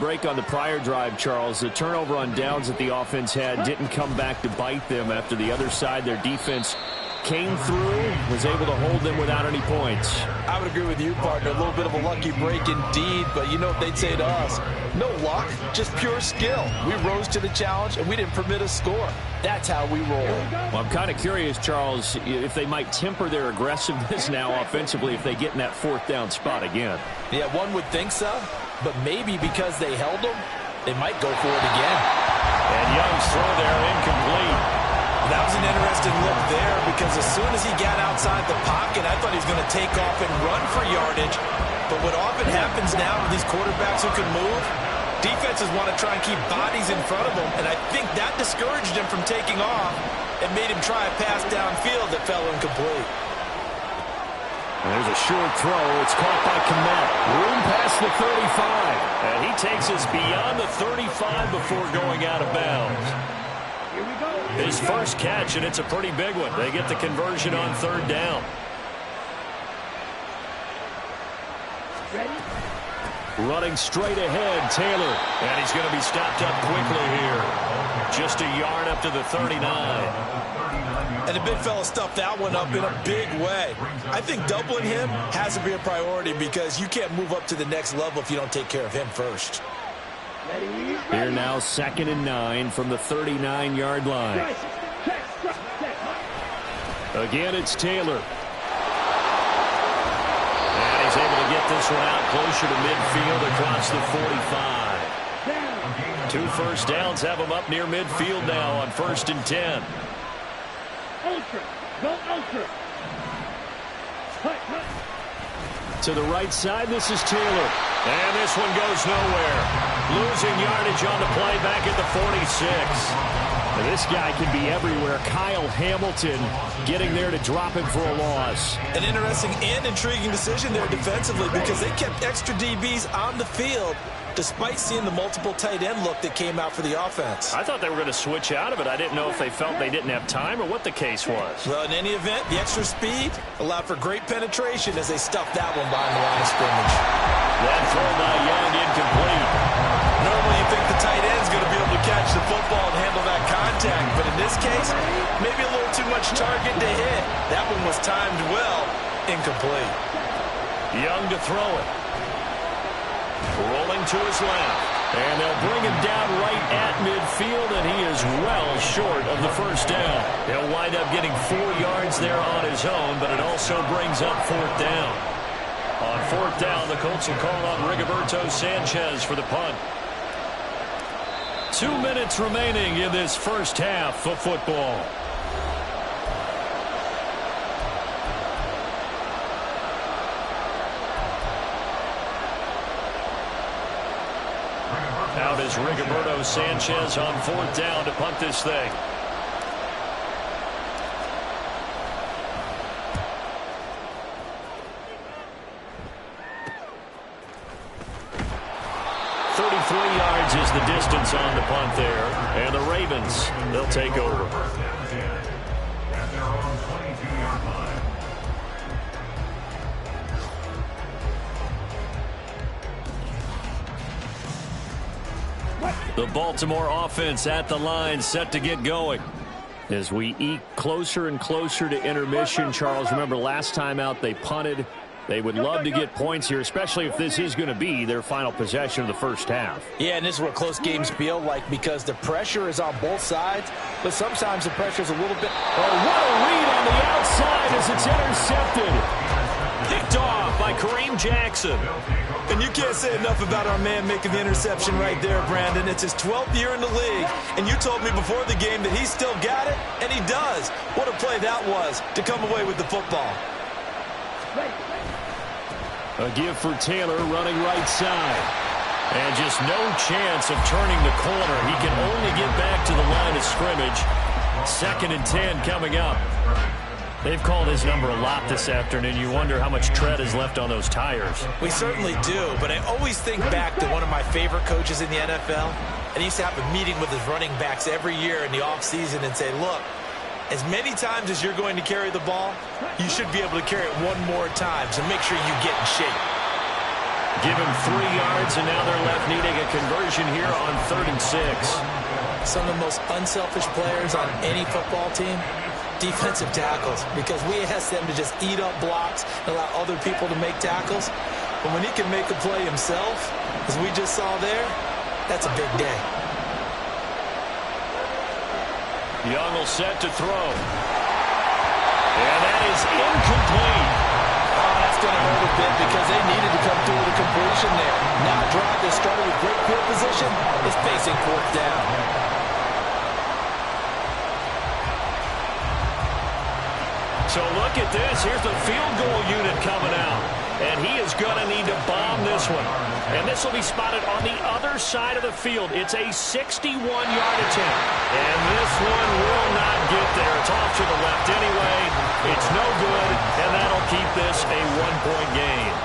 break on the prior drive, Charles. The turnover on downs that the offense had didn't come back to bite them after the other side. Their defense came through, was able to hold them without any points. I would agree with you, partner. A little bit of a lucky break indeed, but you know what they'd say to us? No luck, just pure skill. We rose to the challenge, and we didn't permit a score. That's how we roll. Well, I'm kind of curious, Charles, if they might temper their aggressiveness now offensively if they get in that fourth down spot again. Yeah, one would think so, but maybe because they held them, they might go for it again. And Young's throw there incomplete. That was an interesting look there because as soon as he got outside the pocket, I thought he was going to take off and run for yardage. But what often happens now with these quarterbacks who can move, defenses want to try and keep bodies in front of them, and I think that discouraged him from taking off and made him try a pass downfield that fell incomplete. And there's a short throw. It's caught by Komet. Room past the 35. And he takes us beyond the 35 before going out of bounds. His first catch, and it's a pretty big one. They get the conversion on third down. Running straight ahead, Taylor. And he's going to be stopped up quickly here. Just a yard up to the 39. And the big fella stuffed that one up in a big way. I think doubling him has to be a priority because you can't move up to the next level if you don't take care of him first. Here now 2nd and 9 from the 39-yard line. Again, it's Taylor. And he's able to get this one out closer to midfield across the 45. 2 first downs have him up near midfield now on 1st and 10. Ultra. Go ultra. To the right side, this is Taylor. And this one goes nowhere. Losing yardage on the play back at the 46. Now, this guy can be everywhere. Kyle Hamilton getting there to drop him for a loss. An interesting and intriguing decision there defensively because they kept extra DBs on the field despite seeing the multiple tight end look that came out for the offense. I thought they were going to switch out of it. I didn't know if they felt they didn't have time or what the case was. Well, in any event, the extra speed allowed for great penetration as they stuffed that one behind the line of scrimmage. That throw by Young incomplete. Normally you think the tight end's going to be able to catch the football and handle that contact, but in this case, maybe a little too much target to hit. That one was timed well, incomplete. Young to throw it. Rolling to his left. And they'll bring him down right at midfield, and he is well short of the first down. He'll wind up getting 4 yards there on his own, but it also brings up 4th down. On 4th down, the Colts will call on Rigoberto Sanchez for the punt. 2 minutes remaining in this first half of football. Out is Rigoberto Sanchez on 4th down to punt this thing. Yards is the distance on the punt there, and the Ravens, they'll take over. The Baltimore offense at the line, set to get going. As we eke closer and closer to intermission, Charles, remember last time out they punted. They would love to get points here, especially if this is going to be their final possession of the first half. Yeah, and this is what close games feel like because the pressure is on both sides, but sometimes the pressure is a little bit... Oh, what a read on the outside as it's intercepted. Picked off by Kareem Jackson. And you can't say enough about our man making the interception right there, Brandon. It's his 12th year in the league, and you told me before the game that he still got it, and he does. What a play that was to come away with the football. A give for Taylor running right side. And just no chance of turning the corner. He can only get back to the line of scrimmage. 2nd and 10 coming up. They've called his number a lot this afternoon. You wonder how much tread is left on those tires. We certainly do, but I always think back to one of my favorite coaches in the NFL. And he used to have a meeting with his running backs every year in the offseason and say, look, as many times as you're going to carry the ball, you should be able to carry it one more time, so make sure you get in shape. Give him 3 yards, and now they're left needing a conversion here on 3rd and 6. Some of the most unselfish players on any football team, defensive tackles, because we ask them to just eat up blocks and allow other people to make tackles. But when he can make a play himself, as we just saw there, that's a big day. Young will set to throw. And that is incomplete. Oh, that's going to hurt a bit because they needed to come through with a completion there. Now a drive that started with great field position is facing 4th down. So look at this. Here's the field goal unit coming out. And he is going to need to bomb this one. And this will be spotted on the other side of the field. It's a 61-yard attempt. And this one will not get there. It's off to the left anyway. It's no good, and that'll keep this a 1-point game.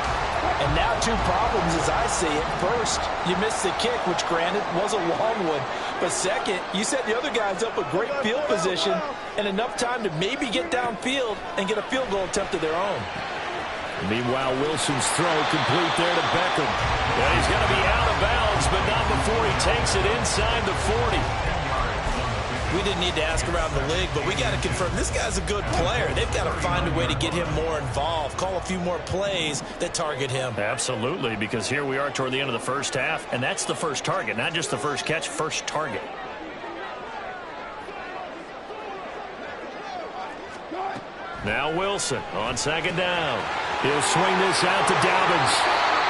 And now 2 problems as I see it. First, you missed the kick, which granted was a long one. But second, you set the other guys up with great field position and enough time to maybe get downfield and get a field goal attempt of their own. Meanwhile, Wilson's throw complete there to Beckham. And he's going to be out of bounds, but not before he takes it inside the 40. We didn't need to ask around the league, but we got to confirm this guy's a good player. They've got to find a way to get him more involved, call a few more plays that target him. Absolutely, because here we are toward the end of the first half, and that's the first target, not just the first catch, first target. Now Wilson on 2nd down. He'll swing this out to Dobbins.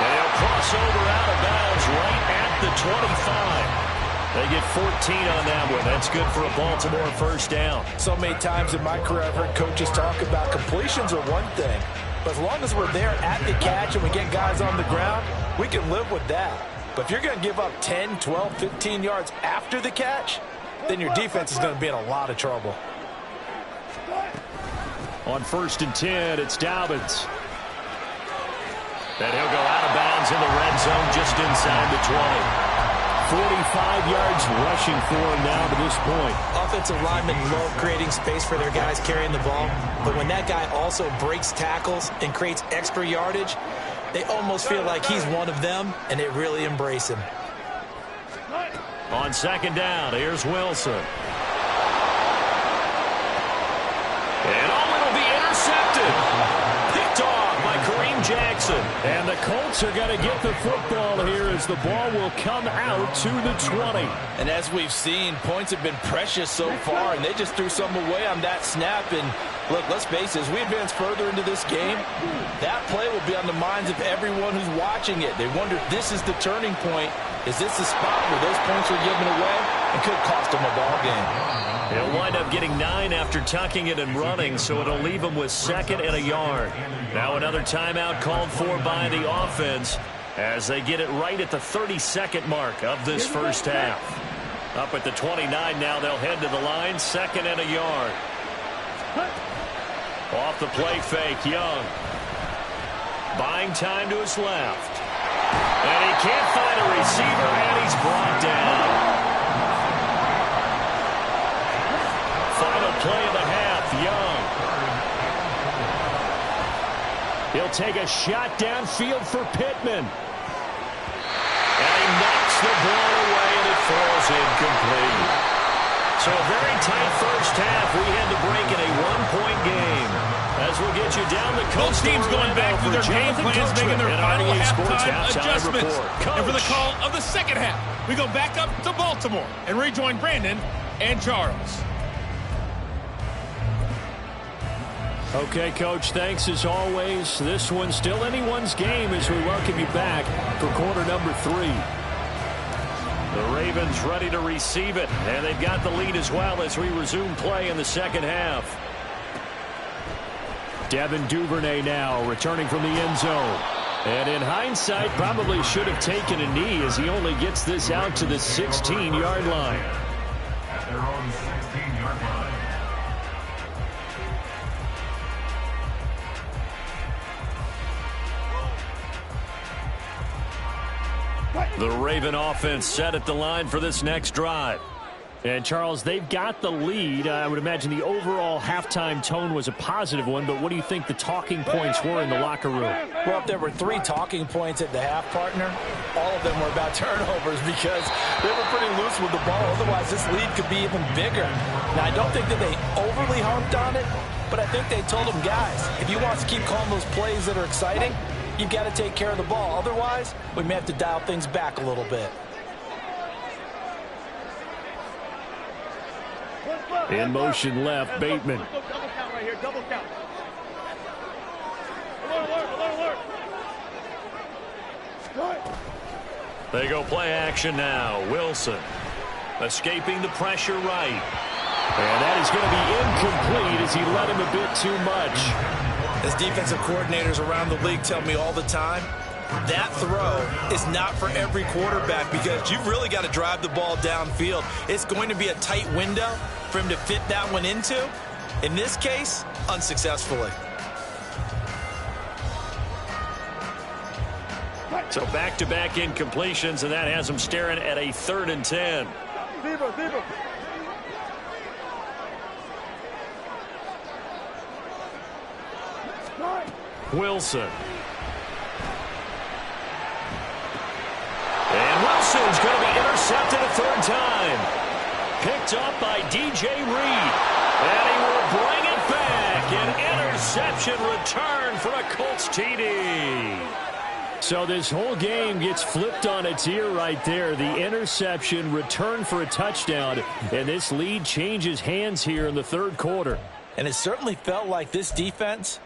And he'll cross over out of bounds right at the 25. They get 14 on that one. That's good for a Baltimore 1st down. So many times in my career I've heard coaches talk about completions are one thing. But as long as we're there at the catch and we get guys on the ground, we can live with that. But if you're going to give up 10, 12, 15 yards after the catch, then your defense is going to be in a lot of trouble. On 1st and 10, it's Dobbins. And he'll go out of bounds in the red zone just inside the 20. 45 yards rushing for him now to this point. Offensive linemen love creating space for their guys carrying the ball. But when that guy also breaks tackles and creates extra yardage, they almost feel like he's one of them, and they really embrace him. On 2nd down, here's Wilson. And it'll be intercepted. Picked off by Kareem Jackson. And the Colts are going to get the football here as the ball will come out to the 20. And as we've seen, points have been precious so far, and they just threw some away on that snap. And look, let's face it, as we advance further into this game, that play will be on the minds of everyone who's watching it. They wonder if this is the turning point. Is this the spot where those points are given away and could cost them a ball game? He'll wind up getting 9 after tucking it and running, so it'll leave him with 2nd and a yard. Now another timeout called for by the offense as they get it right at the 32nd mark of this first half. Up at the 29 now, they'll head to the line, 2nd and a yard. Off the play fake, Young. Buying time to his left. And he can't find a receiver, and he's brought down. Final play of the half, Young. He'll take a shot downfield for Pittman. And he knocks the ball away, and it falls incomplete. So a very tight first half. We had to break in a 1-point game. As we'll get you down the coast. Both teams going back to their game plans, making their final halftime adjustments. And for the call of the second half, we go back up to Baltimore and rejoin Brandon and Charles. Okay, Coach, thanks as always. This one's still anyone's game as we welcome you back for quarter number 3. The Ravens ready to receive it, and they've got the lead as well as we resume play in the second half. Devin Duvernay now returning from the end zone. And in hindsight, probably should have taken a knee as he only gets this out to the 16-yard line. At their own 16-yard line. The Raven offense set at the line for this next drive. And, Charles, they've got the lead. I would imagine the overall halftime tone was a positive one, but what do you think the talking points were in the locker room? Well, if there were 3 talking points at the half, partner, all of them were about turnovers because they were pretty loose with the ball. Otherwise, this lead could be even bigger. Now, I don't think that they overly harped on it, but I think they told them, guys, if you want us to keep calling those plays that are exciting, you've got to take care of the ball. Otherwise, we may have to dial things back a little bit. In motion left, Bateman. Double count right here, double count. Alert. They go play action now. Wilson escaping the pressure right. And that is going to be incomplete as he led him a bit too much. As defensive coordinators around the league tell me all the time, that throw is not for every quarterback because you've really got to drive the ball downfield. It's going to be a tight window for him to fit that one into. In this case, unsuccessfully. So back-to-back incompletions, and that has him staring at a 3rd and 10. Zebra. Wilson. And Wilson's going to be intercepted a 3rd time. Picked up by DJ Reed. And he will bring it back. An interception return for a Colts TD. So this whole game gets flipped on its ear right there. The interception, return for a touchdown. And this lead changes hands here in the 3rd quarter. And it certainly felt like this defense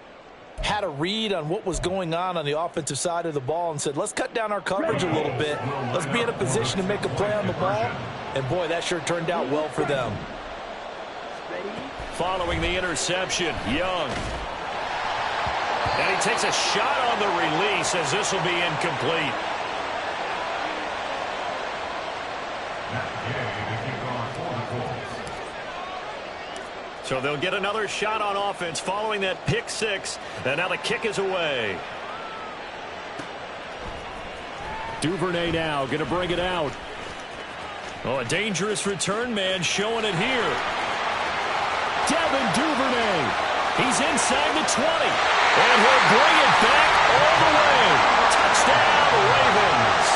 had a read on what was going on the offensive side of the ball and said, let's cut down our coverage a little bit. Let's be in a position to make a play on the ball. And, boy, that sure turned out well for them. Following the interception, Young. And he takes a shot on the release as this will be incomplete. So they'll get another shot on offense following that pick 6. And now the kick is away. Duvernay now going to bring it out. Oh, a dangerous return man showing it here. Devin Duvernay. He's inside the 20. And he'll bring it back all the way. Touchdown, Ravens.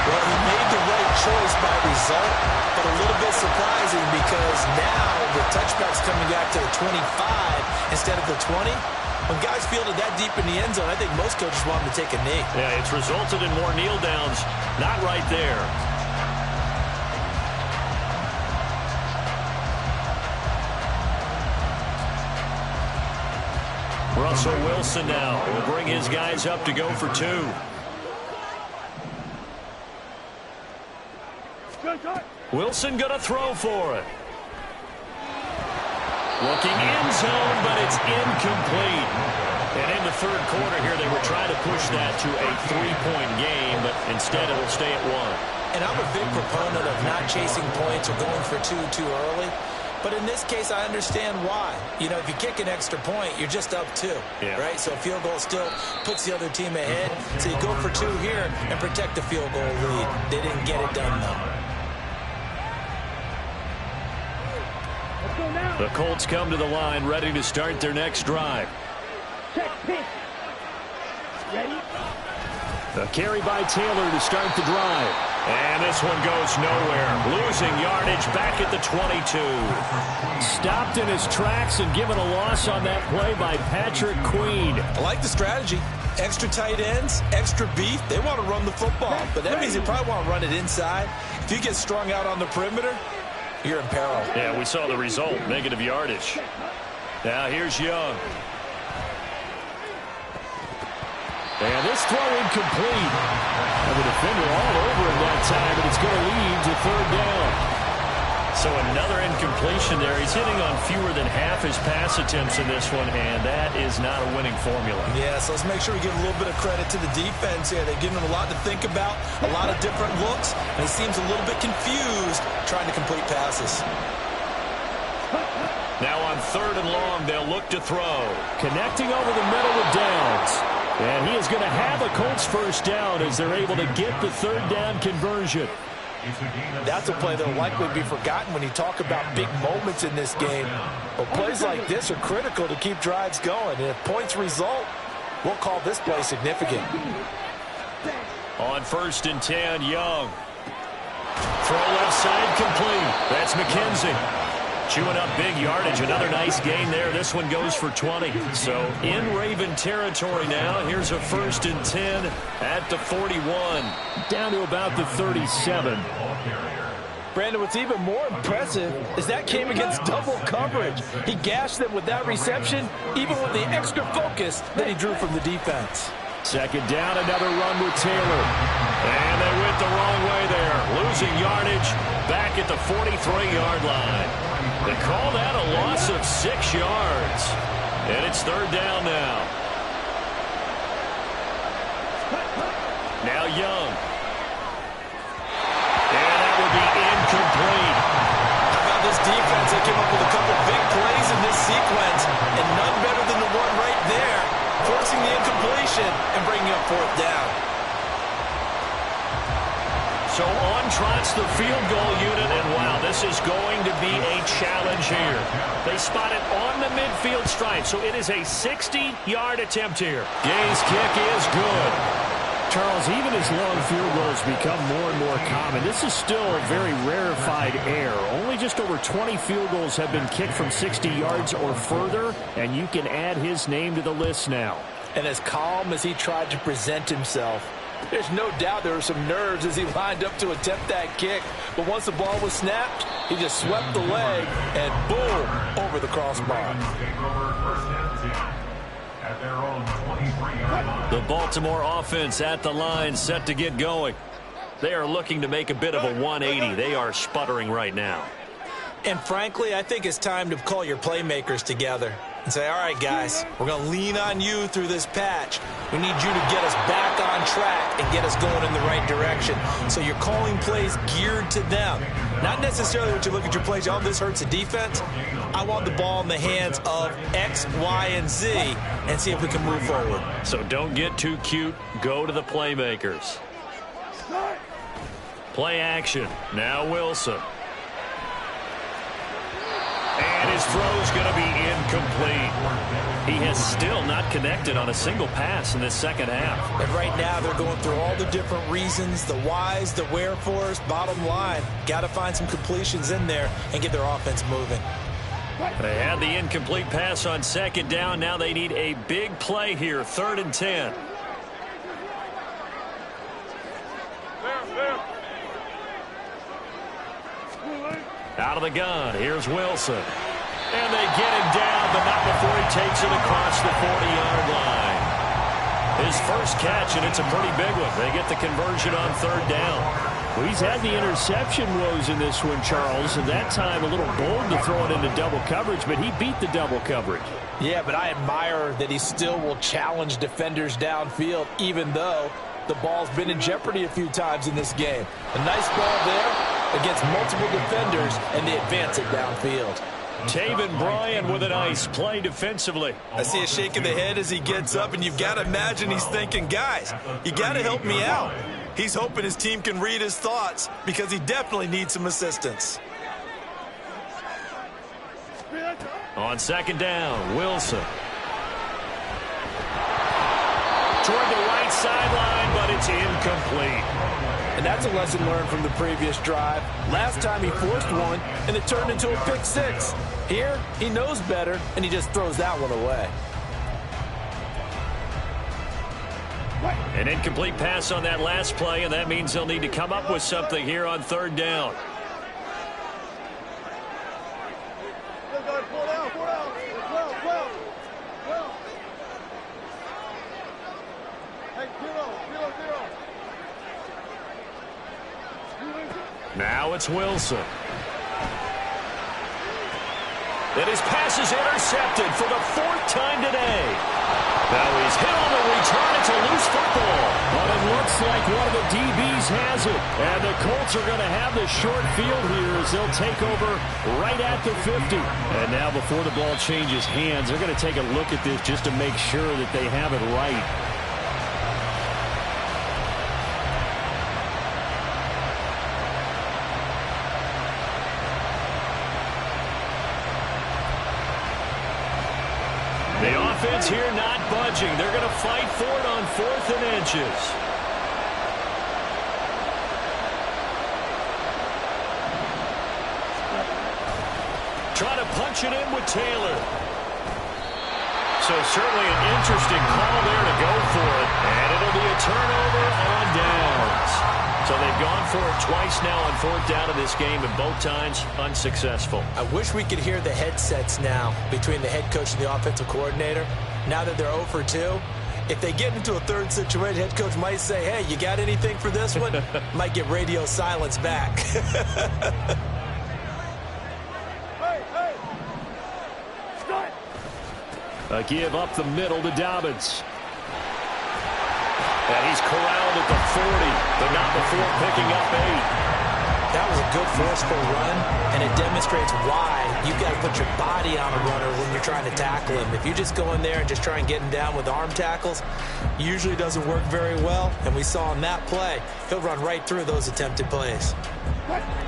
Well, he made the right choice by result, but a little bit surprising because now the touchback's coming back to the 25 instead of the 20. When guys fielded that deep in the end zone, I think most coaches want them to take a knee. Yeah, it's resulted in more kneel downs. Not right there. Russell Wilson now will bring his guys up to go for 2. Wilson going to throw for it. Looking end zone, but it's incomplete. And in the 3rd quarter here, they were trying to push that to a 3-point game, but instead it'll stay at 1. And I'm a big proponent of not chasing points or going for 2 too early. But in this case, I understand why. You know, if you kick an extra point, you're just up 2, right? So a field goal still puts the other team ahead. So you go for 2 here and protect the field goal lead. They didn't get it done, though. The Colts come to the line ready to start their next drive. Check pitch. Ready? A carry by Taylor to start the drive. And this one goes nowhere. Losing yardage back at the 22. Stopped in his tracks and given a loss on that play by Patrick Queen. I like the strategy. Extra tight ends, extra beef. They want to run the football, but that means they probably want to run it inside. If you get strung out on the perimeter, you're in peril. Yeah, we saw the result, negative yardage. Now here's Young. And this throw incomplete. And the defender all over him that time, and it's going to lead to 3rd down. So another incompletion there. He's hitting on fewer than half his pass attempts in this one, and that is not a winning formula. Yeah, so let's make sure we give a little bit of credit to the defense here. They've given him a lot to think about, a lot of different looks, and he seems a little bit confused trying to complete passes. Now on 3rd and long, they'll look to throw. Connecting over the middle with Downs. And he is going to have a Colts 1st down as they're able to get the 3rd down conversion. That's a play that will likely be forgotten when you talk about big moments in this game. But plays like this are critical to keep drives going. And if points result, we'll call this play significant. On 1st and 10, Young. Throw left side complete. That's McKenzie. Chewing up big yardage. Another nice gain there. This one goes for 20. So in Raven territory now. Here's a 1st and 10 at the 41. Down to about the 37. Brandon, what's even more impressive is that came against double coverage. He gashed them with that reception, even with the extra focus that he drew from the defense. 2nd down, another run with Taylor. And they went the wrong way there. Losing yardage back at the 43-yard line. They call that a loss of 6 yards. And it's 3rd down now. Now Young. And that will be incomplete. How about this defense? They came up with a couple big plays in this sequence, and none better than the one right there, forcing the incompletion and bringing up 4th down. So on trots the field goal unit, and wow, this is going to be a challenge here. They spot it on the midfield stripe, so it is a 60-yard attempt here. Gay's kick is good. Charles, even as long field goals become more and more common, this is still a very rarefied air. Only just over 20 field goals have been kicked from 60 yards or further, and you can add his name to the list now. And as calm as he tried to present himself, there's no doubt there were some nerves as he lined up to attempt that kick. But once the ball was snapped, he just swept the leg and boom, over the crossbar. The Baltimore offense at the line, set to get going. They are looking to make a bit of a 180. They are sputtering right now. And frankly, I think it's time to call your playmakers together and say, all right, guys, we're going to lean on you through this patch. We need you to get us back on track and get us going in the right direction. So you're calling plays geared to them. Not necessarily what you look at your plays, oh, this hurts the defense. I want the ball in the hands of X, Y, and Z and see if we can move forward. So don't get too cute. Go to the playmakers. Play action. Now Wilson. And his throw's going to be incomplete. He has still not connected on a single pass in this 2nd half. And right now they're going through all the different reasons, the whys, the wherefores. Bottom line, got to find some completions in there and get their offense moving. They had the incomplete pass on 2nd down. Now they need a big play here, 3rd and 10. Out of the gun, here's Wilson. And they get him down, but not before he takes it across the 40-yard line. His first catch, and it's a pretty big one. They get the conversion on 3rd down. Well, he's had the interception woes in this one, Charles, and that time a little bold to throw it into double coverage, but he beat the double coverage. Yeah, but I admire that he still will challenge defenders downfield, even though the ball's been in jeopardy a few times in this game. A nice ball there against multiple defenders, and they advance it downfield. Taven Bryan with a nice play defensively. I see a shake of the head as he gets up, and you've got to imagine he's thinking, guys, you got to help me out. He's hoping his team can read his thoughts because he definitely needs some assistance. On 2nd down, Wilson. Toward the right sideline, but it's incomplete. And that's a lesson learned from the previous drive. Last time he forced one, and it turned into a pick 6. Here, he knows better, and he just throws that one away. An incomplete pass on that last play, and that means they'll need to come up with something here on 3rd down. Now it's Wilson. And his pass is intercepted for the 4th time today. Now he's hit on the return. It's a loose football. But it looks like one of the DBs has it. And the Colts are going to have the short field here as they'll take over right at the 50. And now before the ball changes hands, they're going to take a look at this just to make sure that they have it right. defense here not budging. They're going to fight for it on 4th and inches. Trying to punch it in with Taylor. So certainly an interesting call there to go for it. And it'll be a turnover on downs. So they've gone for it twice now on 4th down in this game, and both times unsuccessful. I wish we could hear the headsets now between the head coach and the offensive coordinator. Now that they're 0 for 2, if they get into a third situation, head coach might say, hey, you got anything for this one? Might get radio silence back. A give up the middle to Dobbins. And he's corralled at the 40, but not before picking up 8. That was a good forceful run, and it demonstrates why you've got to put your body on a runner when you're trying to tackle him. If you just go in there and just try and get him down with arm tackles, usually doesn't work very well. And we saw in that play, he'll run right through those attempted plays.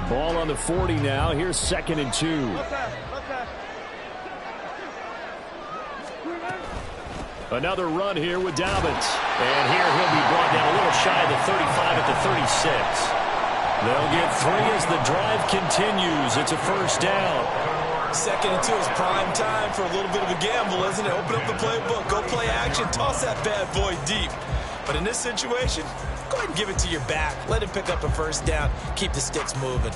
Ball on the 40 now. Here's 2nd and 2. Another run here with Dobbins. And here he'll be brought down a little shy of the 35 at the 36. They'll get 3 as the drive continues. It's a 1st down. 2nd and 2 is prime time for a little bit of a gamble, isn't it? Open up the playbook, go play action, toss that bad boy deep. But in this situation, go ahead and give it to your back. Let him pick up a 1st down. Keep the sticks moving.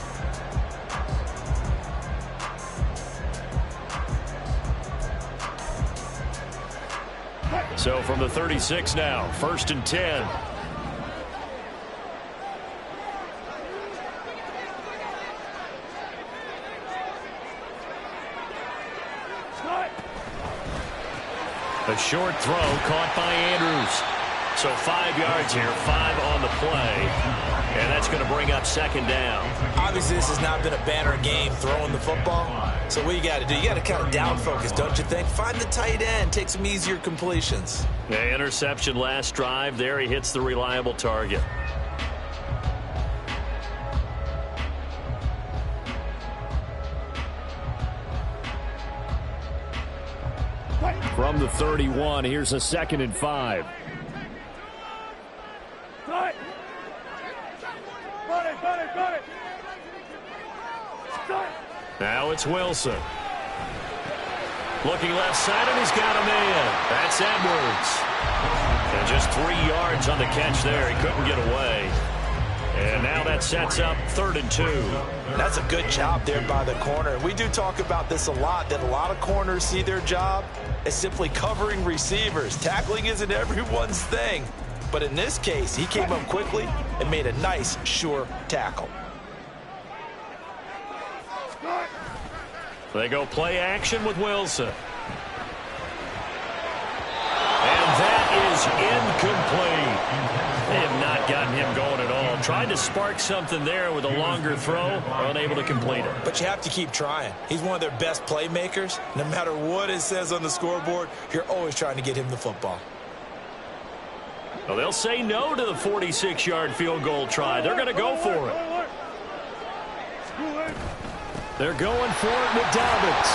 So from the 36 now, 1st and 10. A short throw caught by Andrews. So 5 yards here, 5 on the play. And that's going to bring up 2nd down. Obviously, this has not been a banner game throwing the football. So what you got to do, you got to kind of down focus, don't you think? Find the tight end, take some easier completions. The interception last drive. There he hits the reliable target. From the 31, here's a 2nd and 5. Now it's Wilson. Looking left side, and he's got a man. That's Edwards. And just 3 yards on the catch there. He couldn't get away. And now that sets up 3rd and 2. That's a good job there by the corner. We do talk about this a lot, that a lot of corners see their job as simply covering receivers. Tackling isn't everyone's thing. But in this case, he came up quickly and made a nice, sure tackle. They go play action with Wilson. And that is incomplete. They have not gotten him going at all. Tried to spark something there with a longer throw, unable to complete it. But you have to keep trying. He's one of their best playmakers. No matter what it says on the scoreboard, you're always trying to get him the football. Well, they'll say no to the 46-yard field goal try. They're going to go for it. They're going for it with Dobbins.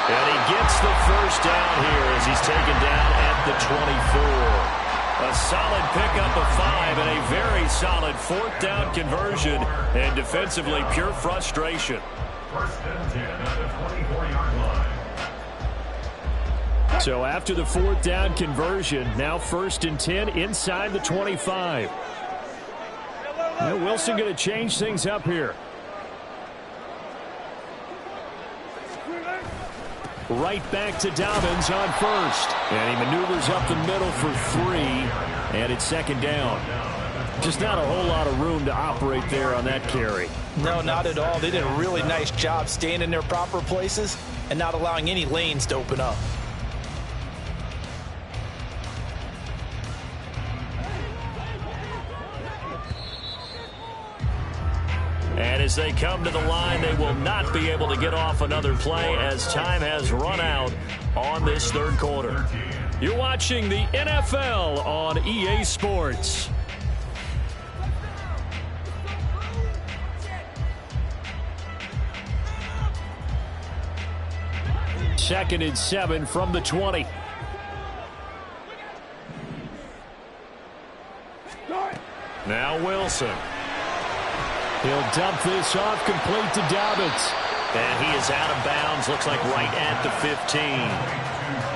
And he gets the 1st down here as he's taken down at the 24. A solid pickup of 5 and a very solid 4th down conversion. And defensively, pure frustration. 1st and 10 at the 24-yard line. So after the 4th down conversion, now 1st and 10 inside the 25. Now Wilson going to change things up here. Right back to Dobbins on 1st. And he maneuvers up the middle for 3. And it's 2nd down. Just not a whole lot of room to operate there on that carry. No, not at all. They did a really nice job staying in their proper places and not allowing any lanes to open up. And as they come to the line, they will not be able to get off another play as time has run out on this 3rd quarter. You're watching the NFL on EA Sports. 2nd and 7 from the 20. Now Wilson. He'll dump this off, complete to Dobbins. And he is out of bounds, looks like right at the 15.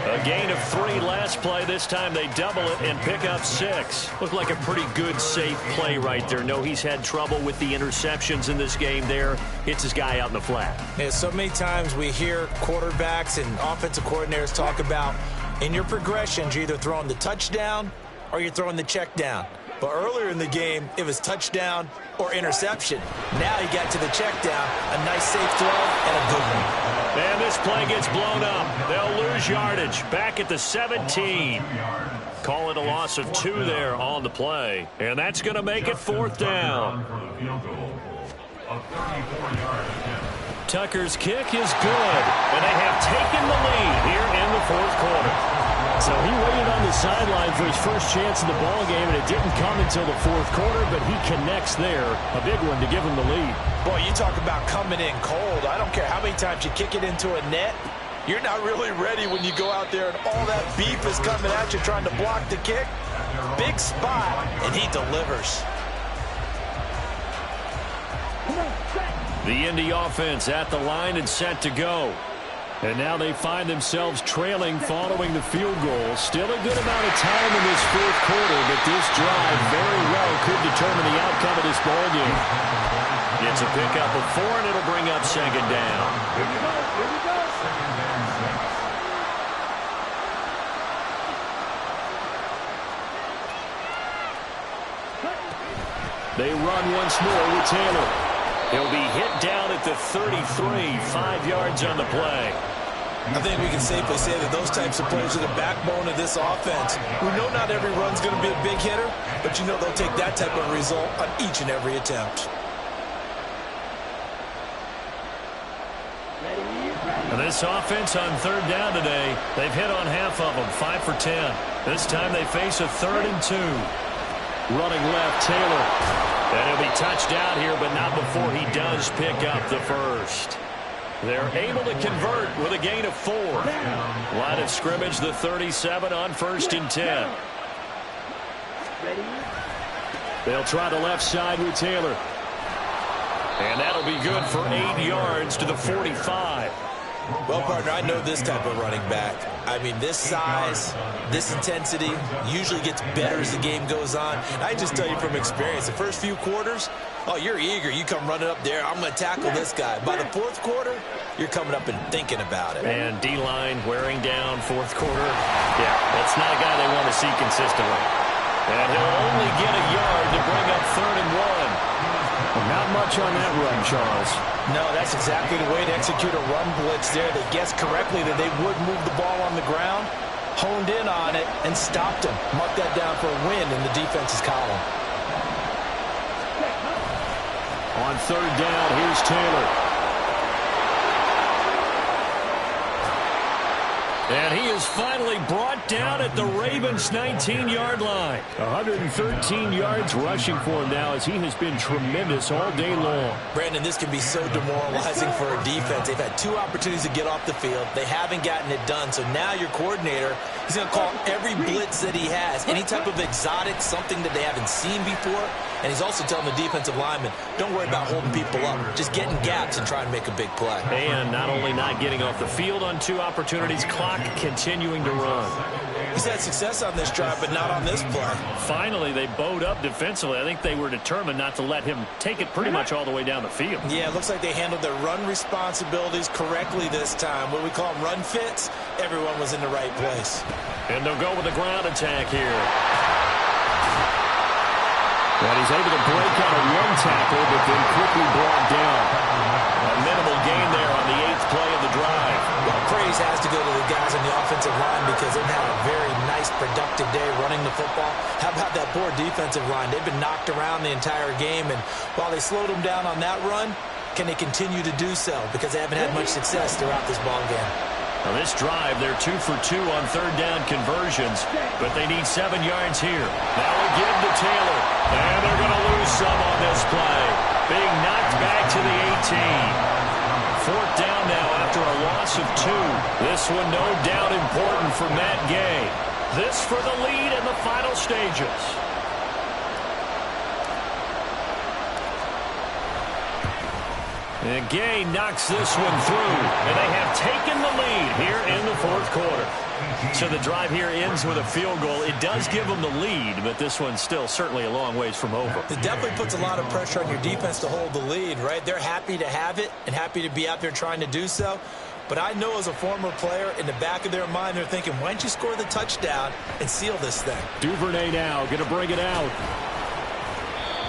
A gain of 3 last play. This time they double it and pick up 6. Looked like a pretty good, safe play right there. No, he's had trouble with the interceptions in this game there. Hits his guy out in the flat. Yeah, so many times we hear quarterbacks and offensive coordinators talk about in your progressions, you're either throwing the touchdown or you're throwing the check down. But earlier in the game, it was touchdown or interception. Now he got to the check down, a nice safe throw, and a good one. And this play gets blown up. They'll lose yardage back at the 17. Call it a loss of 2 there on the play. And that's going to make it 4th down. Tucker's kick is good. And they have taken the lead here in the 4th quarter. So he waited on the sideline for his first chance in the ball game, and it didn't come until the 4th quarter, but he connects there. A big one to give him the lead. Boy, you talk about coming in cold. I don't care how many times you kick it into a net. You're not really ready when you go out there and all that beef is coming at you trying to block the kick. Big spot, and he delivers. The Indy offense at the line and set to go. And now they find themselves trailing following the field goal. Still a good amount of time in this 4th quarter, but this drive very well could determine the outcome of this ball game. It's a pickup of 4, and it'll bring up 2nd down. Here we go. Here we go. They run once more with Taylor. He'll be hit down at the 33, 5 yards on the play. I think we can safely say that those types of plays are the backbone of this offense. We know not every run's going to be a big hitter, but you know they'll take that type of result on each and every attempt. And this offense on 3rd down today, they've hit on half of them, 5 for 10. This time they face a 3rd and 2. Running left, Taylor. And he'll be touched out here, but not before he does pick up the first. They're able to convert with a gain of 4. Line of scrimmage, the 37 on 1st and 10. They'll try the left side with Taylor. And that'll be good for 8 yards to the 45. Well, partner, I know this type of running back. I mean, this size, this intensity usually gets better as the game goes on. I just tell you from experience, the first few quarters, oh, you're eager. You come running up there, I'm going to tackle this guy. By the 4th quarter, you're coming up and thinking about it. And D-line wearing down 4th quarter. Yeah, that's not a guy they want to see consistently. And he'll only get a yard to bring up 3rd and 1. Not much on that run, Charles. No, that's exactly the way to execute a run blitz there. They guessed correctly that they would move the ball on the ground, honed in on it, and stopped him. Mark that down for a win in the defense's column. On 3rd down, here's Taylor. And he is finally brought down at the Ravens' 19-yard line. 113 yards rushing for him now as he has been tremendous all day long. Brandon, this can be so demoralizing for a defense. They've had 2 opportunities to get off the field. They haven't gotten it done. So now your coordinator, he's going to call every blitz that he has, any type of exotic, something that they haven't seen before. And he's also telling the defensive lineman, don't worry about holding people up. Just get in gaps and try and make a big play. And not only not getting off the field on 2 opportunities, clock continuing to run. He's had success on this drive, but not on this play. Finally, they bowed up defensively. I think they were determined not to let him take it pretty much all the way down the field. Yeah, it looks like they handled their run responsibilities correctly this time. What we call them run fits, everyone was in the right place. And they'll go with a ground attack here. And he's able to break out a 1 tackle, but then quickly brought down. A minimal gain there on the 8th play of the drive. Well, praise has to go to the guys on the offensive line because they've had a very nice, productive day running the football. How about that poor defensive line? They've been knocked around the entire game, and while they slowed them down on that run, can they continue to do so? Because they haven't had much success throughout this ball game. Now this drive, they're 2 for 2 on 3rd down conversions, but they need 7 yards here. Now again to Taylor, and they're going to lose some on this play. Being knocked back to the 18. 4th down now after a loss of 2. This one no doubt important for Matt Gay. This for the lead in the final stages. And Gay knocks this one through, and they have taken the lead here in the fourth quarter. So the drive here ends with a field goal. It does give them the lead, but this one's still certainly a long ways from over. It definitely puts a lot of pressure on your defense to hold the lead, right? They're happy to have it and happy to be out there trying to do so. But I know as a former player, in the back of their mind, they're thinking, why don't you score the touchdown and seal this thing? Duvernay now going to bring it out.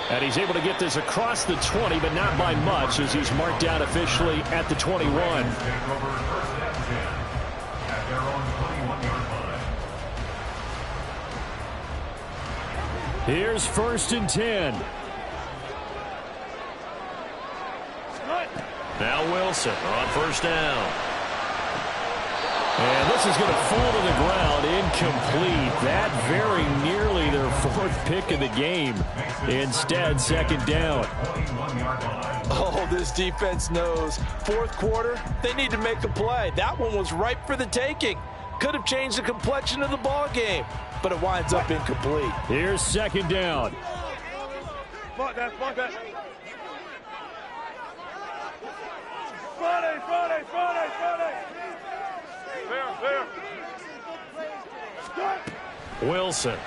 And he's able to get this across the 20, but not by much, as he's marked down officially at the 21. Here's 1st and 10. Now Wilson on 1st down. And this is going to fall to the ground, incomplete. That very nearly their 4th pick of the game. Instead, 2nd down. Oh, this defense knows. 4th quarter, they need to make a play. That one was ripe for the taking. Could have changed the complexion of the ball game, but it winds up incomplete. Here's 2nd down. Spot that. Friday. There. Wilson.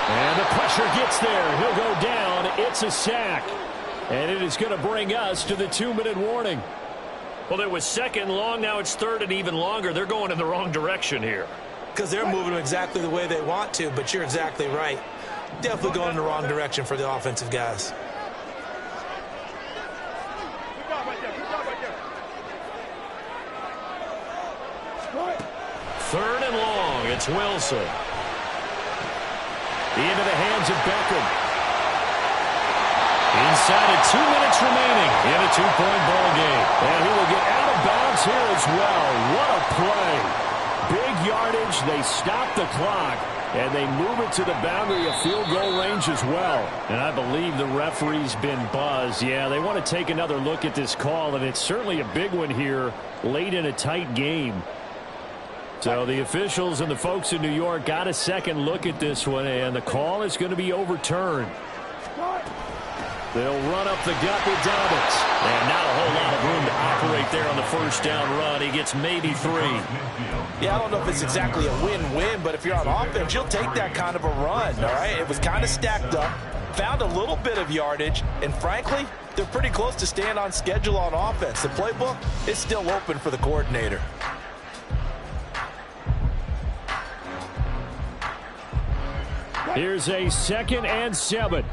And the pressure gets there. He'll go down. It's a sack. And it is going to bring us to the 2-minute warning. Well, it was 2nd long. Now it's 3rd and even longer. They're going in the wrong direction here. Because they're moving exactly the way they want to, but you're exactly right. Definitely going in the wrong direction for the offensive guys. Good job right there. 3rd and long. It's Wilson. Into the hands of Beckham. Inside of 2 minutes remaining in a 2-point ball game. And he will get out of bounds here as well. What a play. Big yardage. They stop the clock. And they move it to the boundary of field goal range as well. And I believe the referee's been buzzed. Yeah, they want to take another look at this call, and it's certainly a big one here late in a tight game. So the officials and the folks in New York got a second look at this one, and the call is going to be overturned. They'll run up the gut with Dobbins. And not a whole lot of room to operate there on the 1st down run. He gets maybe 3. Yeah, I don't know if it's exactly a win-win, but if you're on offense, you'll take that kind of a run, all right? It was kind of stacked up, found a little bit of yardage, and frankly, they're pretty close to staying on schedule on offense. The playbook is still open for the coordinator. Here's a 2nd and 7.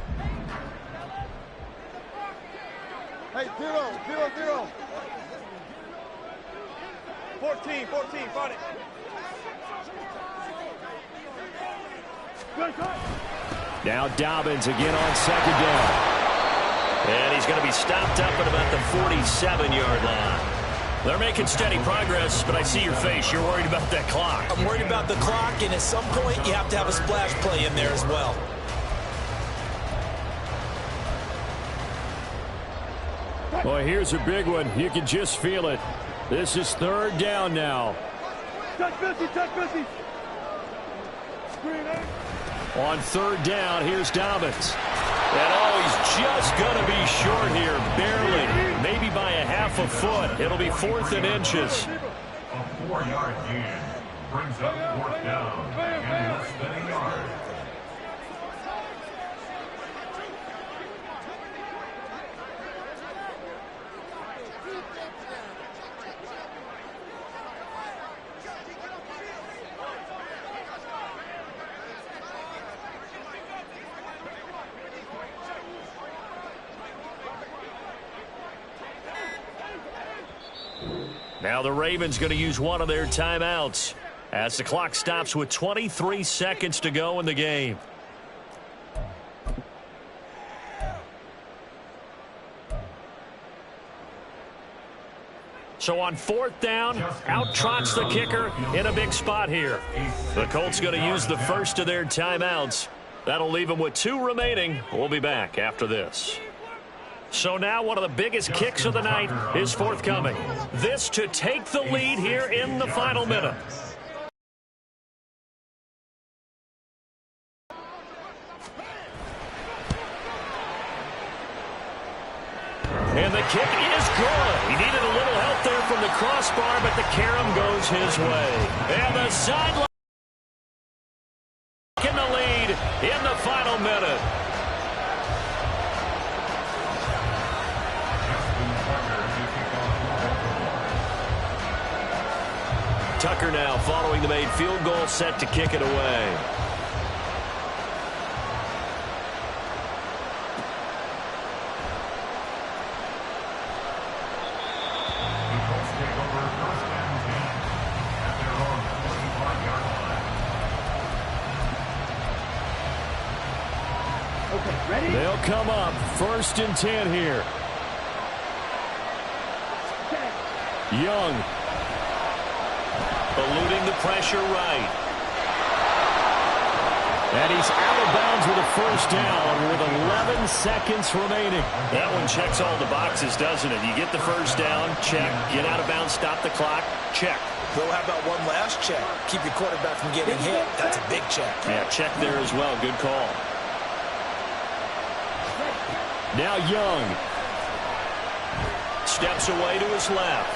Hey, 0. 14, fight it. Good. Now Dobbins again on 2nd down. And he's going to be stopped up at about the 47-yard line. They're making steady progress, but I see your face. You're worried about that clock. I'm worried about the clock, and at some point, you have to have a splash play in there as well. Well, here's a big one. You can just feel it. This is 3rd down now. Touch 50. On 3rd down, here's Dobbins. And he's just going to be short here, barely, maybe by a half a foot. It'll be 4th and inches. A 4-yard gain brings up 4th down and less than a yard. Now the Ravens going to use one of their timeouts as the clock stops with 23 seconds to go in the game. So on 4th down, out trots the kicker in a big spot here. The Colts going to use the first of their timeouts. That'll leave them with 2 remaining. We'll be back after this. So now one of the biggest kicks of the night is forthcoming. This to take the lead here in the final minute. And the kick is good. He needed a little help there from the crossbar, but the carom goes his way. And the sideline in the lead in the final minute. Tucker now following the made field goal, set to kick it away. They'll come up 1st and 10 here. Young. Eluding the pressure right. And he's out of bounds with a 1st down with 11 seconds remaining. That one checks all the boxes, doesn't it? You get the 1st down, check. Get out of bounds, stop the clock, check. Well, how about one last check? Keep your quarterback from getting hit. That's a big check. Yeah, check there as well. Good call. Now Young. Steps away to his left.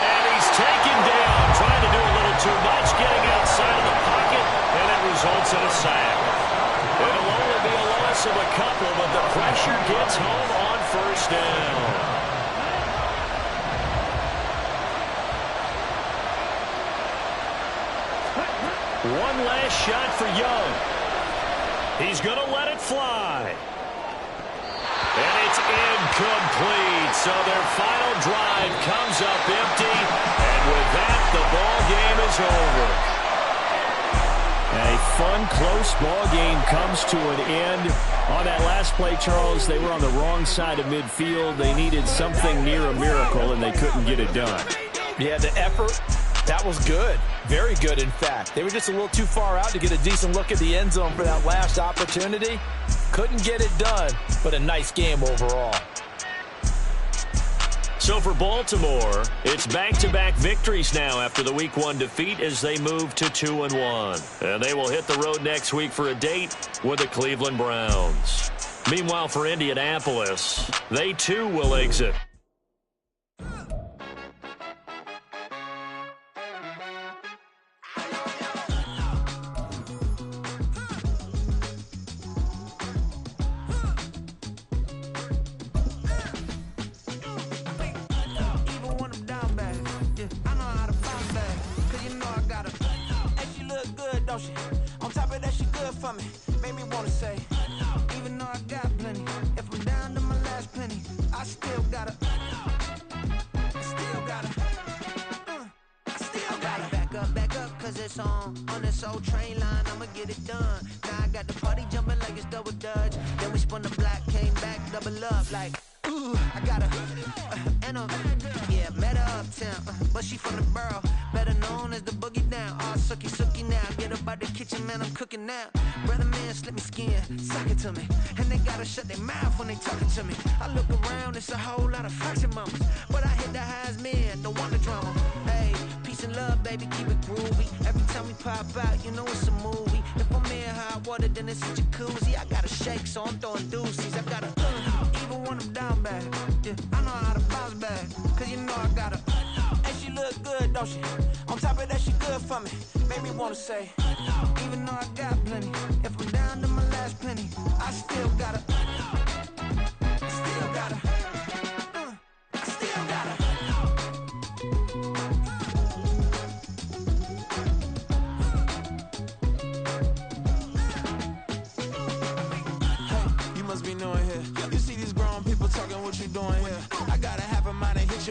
And he's taken down. Trying to do a little too much. Getting outside of the pocket. And it results in a sack. It'll only be a loss of a couple, but the pressure gets home on 1st down. One last shot for Young. He's going to let it fly. And it's incomplete. So their final drive comes up empty. And with that, the ball game is over. A fun, close ball game comes to an end. On that last play, Charles, they were on the wrong side of midfield. They needed something near a miracle, and they couldn't get it done. Yeah, the effort, that was good. Very good, in fact. They were just a little too far out to get a decent look at the end zone for that last opportunity. Couldn't get it done, but a nice game overall. So for Baltimore, it's back-to-back victories now after the Week 1 defeat as they move to 2-1. And they will hit the road next week for a date with the Cleveland Browns. Meanwhile, for Indianapolis, they too will exit. On top of that, she good for me. Made me wanna say, even though I got plenty, if I'm down to my last penny, I still gotta back up, cause it's on this old train line, I'ma get it done. Now I got the party jumping like it's double dutch. Then we spun the block, came back, double up like, ooh, I got met her uptown, but she from the borough, better known as the boogie down. All sookie now, get up out the kitchen, man, I'm cooking now. Brother man, slip me skin, suck it to me, and they gotta shut their mouth when they talking to me. I look around, it's a whole lot of fraction mamas, but I hit the highs, man, don't want the drama. Hey, peace and love, baby, keep it groovy. Every time we pop out, you know it's a movie. If I'm in hot water, then it's a jacuzzi. I gotta shake, so I'm throwing deuces. I gotta even when I'm down bad. Yeah, I know how to bounce back, cause you know I gotta. And she look good, don't she? On top of that, she good for me. Made me wanna say, even though I got plenty, if I'm down to my last penny, I still gotta.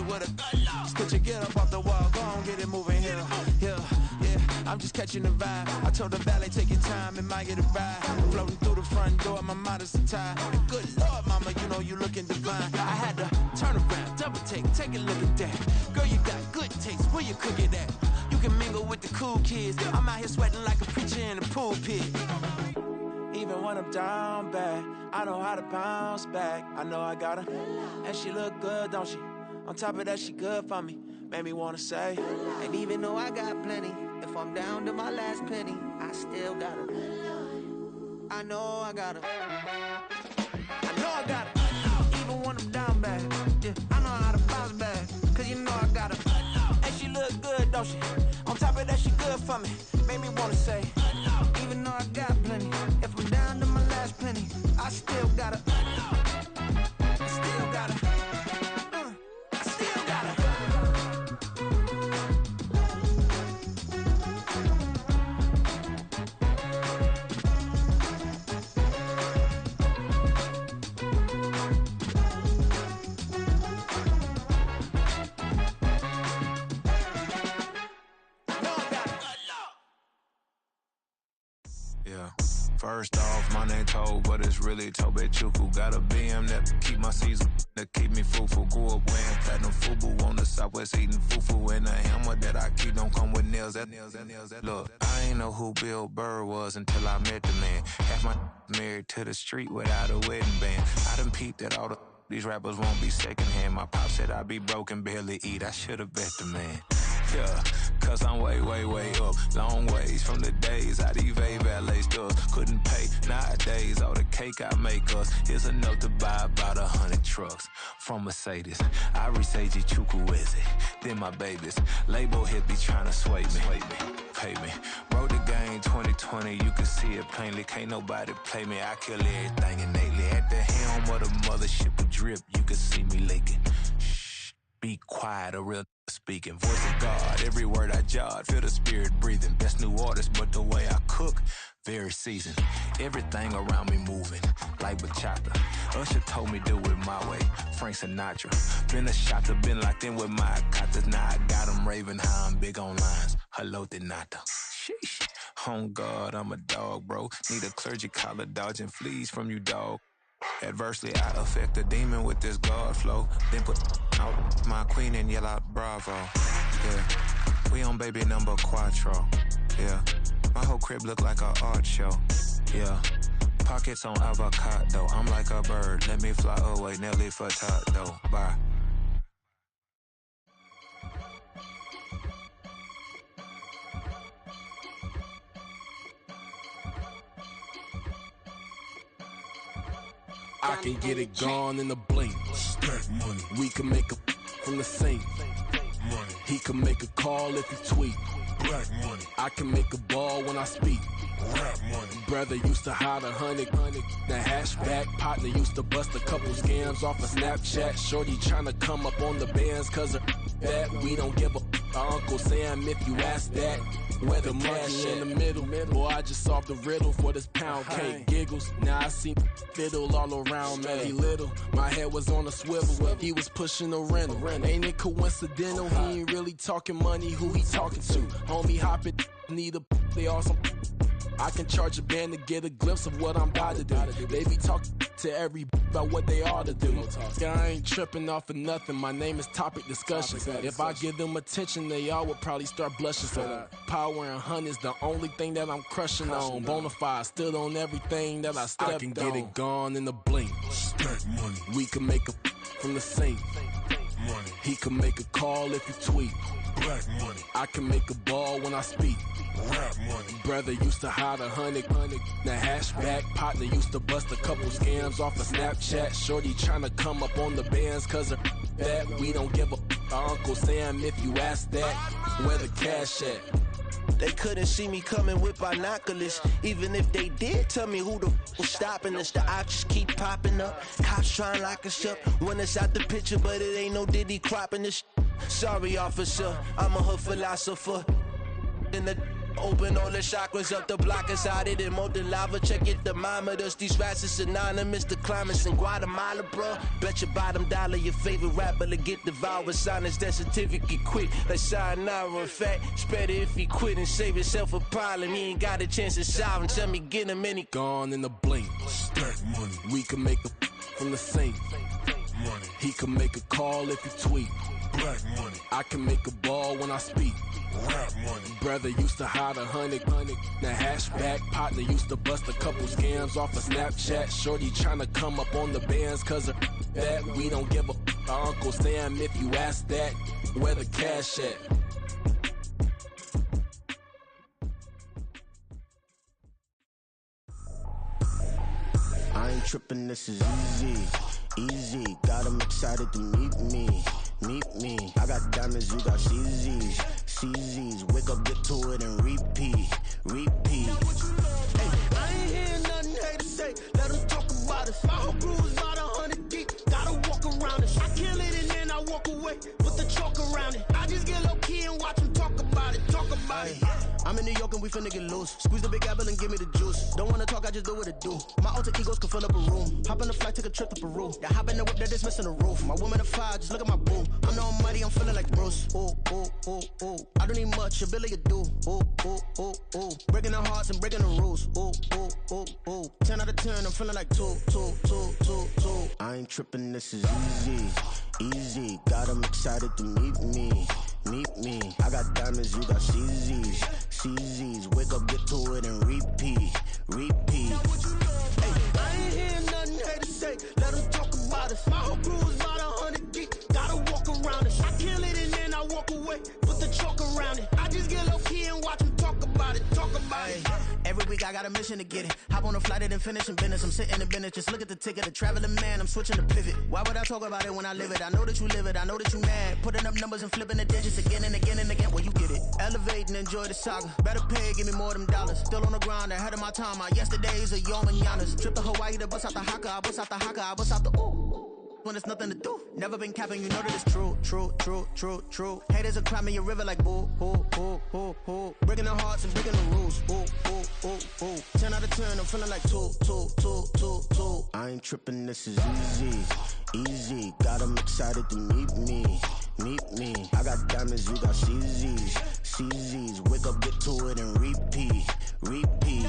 With a spit your get up off the wall, go on, get it moving here. Yeah, I'm just catching the vibe. I told the valet, take your time, it might get a ride. Floating through the front door, my modest attire. And good Lord, mama, you know you looking divine. I had to turn around, double take a look at that. Girl, you got good taste, where you cook it at? You can mingle with the cool kids. I'm out here sweating like a preacher in a pool pit. Even when I'm down bad, I know how to bounce back. I know I got her, and she look good, don't she? On top of that, she good for me. Made me wanna say, and even though I got plenty, if I'm down to my last penny, I still got her. I know I got her. I know I got her. Even when I'm down bad, yeah, I know how to bounce back. Cause you know I got her. And she look good, don't she? On top of that, she good for me. Made me wanna say, even though I got plenty, if I'm down to my last penny, I still got her. I still got her. I still got her. yeah. First off, my name Toad, but it's really Tobe Chuku. Got a BM that keep my season, that keep me fruitful. Grew up wearing platinum FUBU on the Southwest eating fufu. And a hammer that I keep don't come with nails. Look, I ain't know who Bill Burr was until I met the man. Half my married to the street without a wedding band. I done peeped at all these rappers won't be secondhand. My pop said I'd be broke and barely eat. I should've bet the man. Yeah, cause I'm way up, long ways from the days I these valet stores couldn't pay. Nowadays, all the cake I make us is enough to buy about 100 trucks from Mercedes. I resage Chukwueze, then my babies. Label hit be trying to sway me, pay me. Wrote the game 2020, you can see it plainly. Can't nobody play me, I kill everything innately. At the helm of the mothership with drip, you can see me leaking. Shh, be quiet, a real speaking. Voice of God, every word I jot, feel the spirit breathing. Best new artist, but the way I cook, very seasoned. Everything around me moving, like bachata. Usher told me do it my way, Frank Sinatra. Been a shotter, been locked in with my katas. Now I got them raving how I'm big on lines. Hello, Denata. Sheesh. On God, I'm a dog, bro. Need a clergy collar, dodging fleas from you, dog. Adversely, I affect the demon with this God flow. Then put out my queen and yell out bravo. Yeah, we on baby number quattro. Yeah, my whole crib look like a art show. Yeah, pockets on avocado. I'm like a bird, let me fly away. Nelly Furtado, bye. I can get it gone in a blink. Stack money. We can make a from the sink. Money. He can make a call if he tweet. Black money. I can make a ball when I speak. Rap money. Brother used to hide 100. The hashback partner used to bust a couple scams off of Snapchat. Shorty tryna come up on the bands cause of that. We don't give a Uncle Sam if you ask that. Where the money in the middle. Boy, I just solved the riddle for this pound cake. Giggles, now I see fiddle all around me. He little, my head was on a swivel. He was pushing a rental. Ain't it coincidental? He ain't really talking money, who he talking to? Homie hopping, need a they awesome. I can charge a band to get a glimpse of what I'm about to do. They be talking to every about what they ought to do. I ain't tripping off of nothing. My name is Topic Discussion. If I give them attention, they all would probably start blushing. So power and hunt is the only thing that I'm crushing on. Bonafide, stood on everything that I stepped on. I can get it gone in a blink. Stack money. We can make a from the sink. Money. He can make a call if he tweet. Black money. I can make a ball when I speak. Rap money. Brother used to hide 100. The hashback partner used to bust a couple scams off of Snapchat. Shorty tryna come up on the bands cause of that. We don't give a Uncle Sam if you ask that. Where the cash at? They couldn't see me coming with binoculars. Even if they did, tell me who the was stopping us. The options keep popping up. Cops trying to lock us up. When it's out the picture, but it ain't no Diddy cropping this. Sorry, officer, I'm a hood philosopher. In the open all the chakras up the block inside it and molten lava. Check it, thermometers. These rats is synonymous. The climates in Guatemala, bro. Bet your bottom dollar your favorite rapper to get devoured. Sign his death certificate quick. Like sayonara. In fact, it's better if he quit and save himself a problem. He ain't got a chance to solve him. Tell me, get him any. Gone in a blink. Stack money. We can make a from the sink. money. He can make a call if he tweet. Black money. I can make a ball when I speak. Rap money. Brother used to hide 100. The hatchback partner used to bust a couple scams off of Snapchat. Shorty tryna come up on the bands cause of that. We don't give a our Uncle Sam if you ask that. Where the cash at? I ain't tripping, this is easy. Easy, got 'em excited to meet me. Meet me. I got diamonds, you got CZs. CZs, wake up, get to it, and repeat. Repeat. Hey, I ain't hearing nothing hate to say. Let them talk about us. My whole crew is about 100 deep. Gotta walk around it. I kill it and then I walk away. Put the chalk around it. I just get low key and watch them talk about it. Talk about it. I'm in New York and we finna get loose. Squeeze the big apple and give me the juice. Don't wanna talk, I just do what it do. My alter egos can fill up a room. Hop on the flight, take a trip to Peru. Yeah, hop in the whip that is missing the roof. My woman a fire, just look at my boo. I'm no almighty, I'm feeling like Bruce. Ooh, ooh, ooh, ooh. I don't need much, ability to do. Ooh, ooh, ooh, ooh. Breaking the hearts and breaking the rules. Ooh, ooh, ooh, ooh. 10 out of 10, I'm feeling like 2. I ain't tripping, this is easy. Easy, got 'em excited to meet me. Meet me. I got diamonds, you got CZs. CZs, wake up, get to it, and repeat. Repeat. Hey, I ain't hearing nothing hate to say. Let them talk about us. My whole crew is about 100 deep. Gotta walk around it. I kill it and then I walk away. Put the chalk around it. I just get low key and watch them talk about it. Talk about it. Every week I got a mission to get it. Hop on a flight and then finish in business. I'm sitting in business. Just look at the ticket. A traveling man, I'm switching to pivot. Why would I talk about it when I live it? I know that you live it. I know that you mad. Putting up numbers and flipping the digits again and again and again. Well, you get it. Elevate and enjoy the saga. Better pay, give me more than dollars. Still on the grind, ahead of my time. My yesterdays are your mananas. Trip to Hawaii to bust out the haka. I bust out the haka. I bust out the ooh. When there's nothing to do. Never been capping, you know that it's true, true, true, true, true. Haters are climbing your river like boo, hoo, hoo, hoo, hoo. Breaking the hearts and breaking the rules. Ooh, ooh, ooh, ooh. 10 out of 10, I'm feeling like 2. I ain't tripping, this is easy. Easy, got 'em excited to meet me. Meet me. I got diamonds, you got CZs. CZs, wake up, get to it, and repeat. Repeat.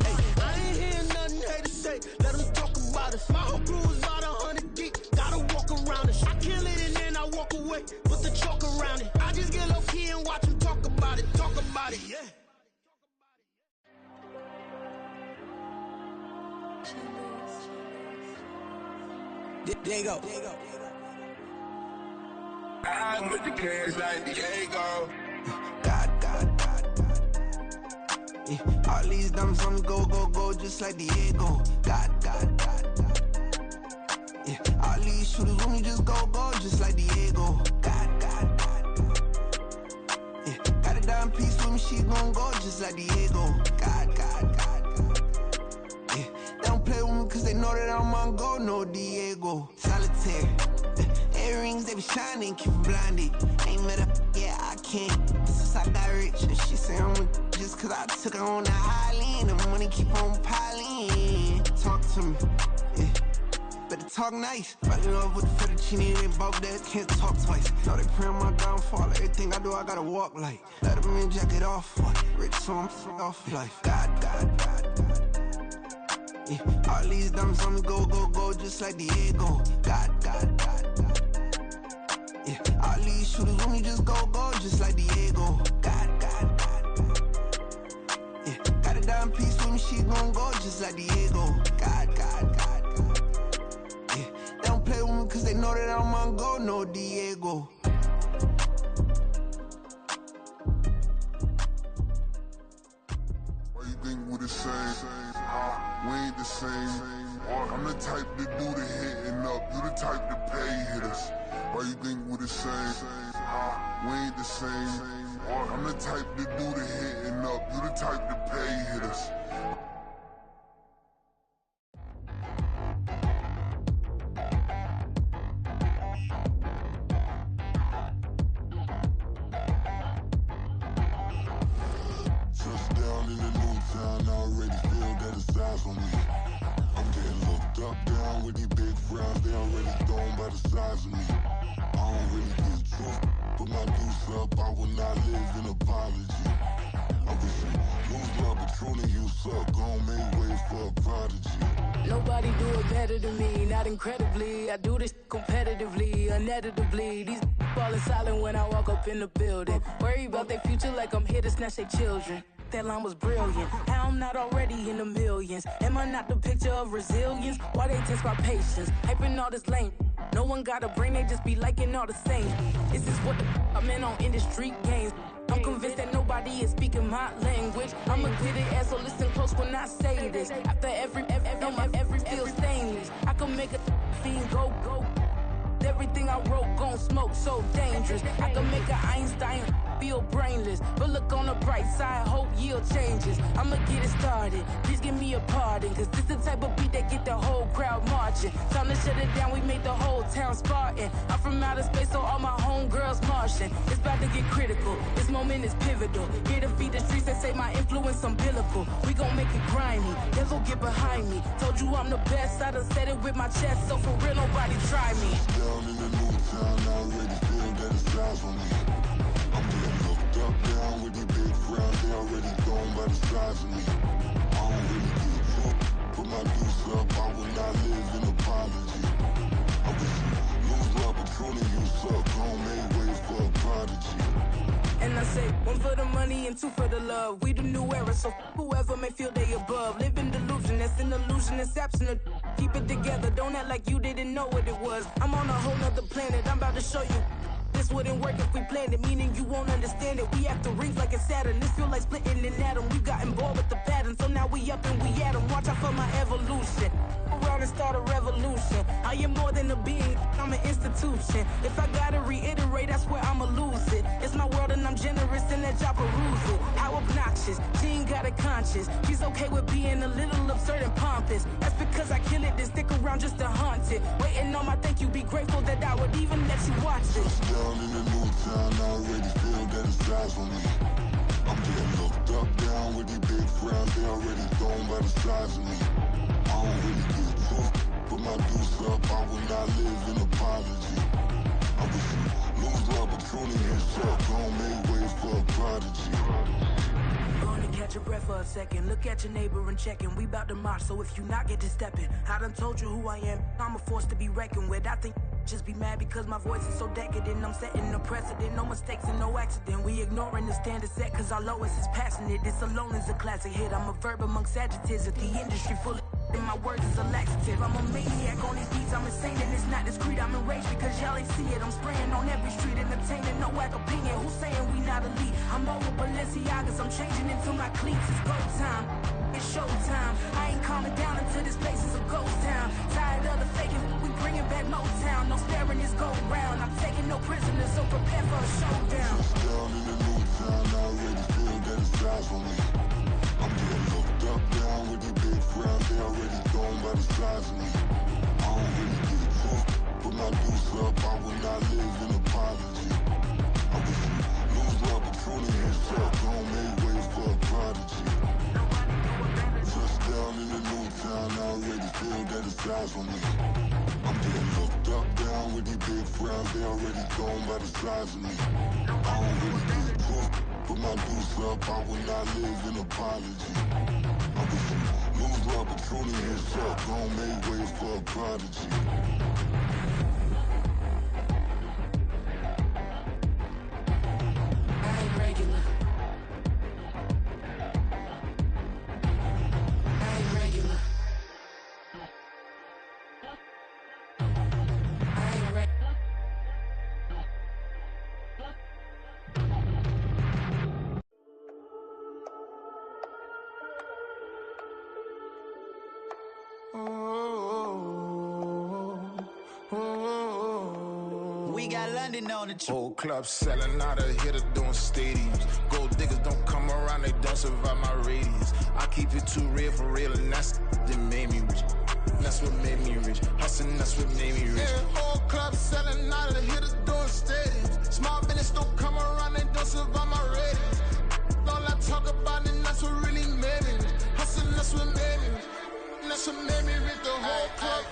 Hey, I ain't hearing nothing hate to say. Let them talk about us. My whole crew is about 100 deep. Gotta walk around it. I kill it and then I walk away. Put the chalk around it. I just get low key and watch them talk about it. Talk about it, yeah. There you go. I'm with the cash like Diego. God. Yeah. All these dumps on me go, just like Diego. God. Yeah. All these shooters when me just go, just like Diego. God. Yeah. Got a dime piece with me, she gon' go just like Diego. God. Yeah. They don't play with me cause they know that I'm on go, no Diego. Solitaire. Earrings, they be shining, keep blinded. Ain't met up, yeah, I can't. Since I got rich, and she say I'm just cause I took her on the island. The money keep on piling. Talk to me, yeah. Better talk nice. Fucking up with the fettuccine, they both that can't talk twice. Know they pray on my downfall. Everything I do, I gotta walk like. Let them in, jacket off. Rich, so I'm off life. God. Yeah. All these dumps on me go, just like Diego. God. Yeah. All these shooters when me just go, just like Diego. God. Yeah. Got a dime piece with me, she gon' go just like Diego. God. Yeah. They don't play with me cause they know that I'm on go, no Diego. Why you think we the same? We ain't the same. I'm the type to do the hitting up. You the type to pay hitters. Why you think we the same? We ain't the same. I'm the type to do the hitting up. You the type to pay hitters. Touchdown in the new town, I already feel that it's eyes on me. I'm getting looked up, down with these big frowns, they already thrown by the size of me. I don't really get truth, put my deuce up, I will not live in apology. I wish you lose love, but truly you suck, gon' make way for a prodigy. Nobody do it better than me, not incredibly. I do this competitively, uneditably. These falling silent when I walk up in the building. Worry about their future like I'm here to snatch their children. That line was brilliant. How I'm not already in the millions? Am I not the picture of resilience? Why they test my patience? Hyping all this lame. No one got a brain, they just be liking all the same. This is what the I'm in on industry games. I'm convinced that nobody is speaking my language. I'ma get it as so listen close when I say this. After every feel stainless. I can make a fiend go. Everything I wrote gon' smoke, so dangerous. I can make an Einstein feel brainless. But look on the bright side, hope yield changes. I'ma get it started, please give me a pardon. Cause this the type of beat that get the whole crowd marching. Time to shut it down, we made the whole town Spartan. I'm from outer space, so all my homegirls Martian. It's about to get critical, this moment is pivotal. Here to feed the streets that say my influence umbilical. We gon' make it grimy, never get behind me. Told you I'm the best, I done said it with my chest. So for real, nobody try me. Down in the new town, I already feel that it's time for me. I'm getting looked up, down with the big crowd, they already gone by the size of me. I don't really give a fuck, put my deuce up, I will not live in apology. I wish you lose the opportunity, you suck, don't make way for a prodigy. And I say, one for the money and two for the love. We the new era, so whoever may feel they above. Live in delusion, that's an illusion, that's absent. Keep it together, don't act like you didn't know what it was. I'm on a whole nother planet, I'm about to show you. This wouldn't work if we planned it, meaning you won't understand it. We have to rings like a Saturn, this feel like splitting an atom. We got involved with the pattern, so now we up and we at 'em. Watch out for my evolution. Around and start a revolution. I am more than a being, I'm an institution. If I gotta reiterate, that's where I'ma lose it. It's my world and I'm generous and let y'all peruse it. How obnoxious, she ain't got a conscience. She's okay with being a little absurd and pompous. That's because I kill it, then stick around just to haunt it. Waiting on my thank you, be grateful that I would even let you watch this. Down in the new town, I already feel that it's time for me. I'm getting looked up, down with the big crowd, they already gone by the size of me. I don't really give a fuck, put my deuce up, I will not live in apology. I wish you lose the opportunity and suck, don't make way for a prodigy. Gonna catch your breath for a second. Look at your neighbor and check in. We bout to march, so if you not get to stepping, I done told you who I am. I'm a force to be reckoned with. I think just be mad because my voice is so decadent. I'm setting a precedent, no mistakes and no accident. We ignoring the standard set cause our lowest is passionate. This alone is a classic hit. I'm a verb amongst adjectives at the industry full of and my words is a laxative. I'm a maniac on these beats, I'm insane and it's not discreet. I'm enraged because y'all ain't see it. I'm spraying on every street, entertaining, no whack opinion. Who's saying we not elite? I'm over Balenciagas, I'm changing into my cleats. It's go time, it's showtime. I ain't calming down until this place is a ghost town. Tired of the faking, we bringing back Motown. No sparing this go round. I'm taking no prisoners, so prepare for a showdown. Down in the new town, I already feel that it's time for me. I'm getting looked up, down with the big crowd, they already gone by the size of me. I don't really give a fuck, put my deuce up, I will not live in apology. I wish you lose the opportunity and suck, don't make way for a prodigy. Just down in the new town, I already feel that it's time for me. I'm getting looked up, down with the big crowd, they already gone by the size of me. I don't really give a fuck, put my deuce up, I will not live in apology. I wish you lose the opportunity and suck, don't make way for a prodigy. I ain't regular. I ain't regular. I ain't regular. We got London on the trip. Whole club selling out of hitter doing stadiums. Gold diggers don't come around, they don't survive my radius. I keep it too real for real, and that's that made me rich. That's what made me rich. Hustling, that's what made me rich. Yeah, whole club selling out of hitter doing stadiums. Small business don't come around, they don't survive my radius. All I talk about, and that's what really made me rich. Hustling, that's what made me rich. That's what made me rich. The whole club.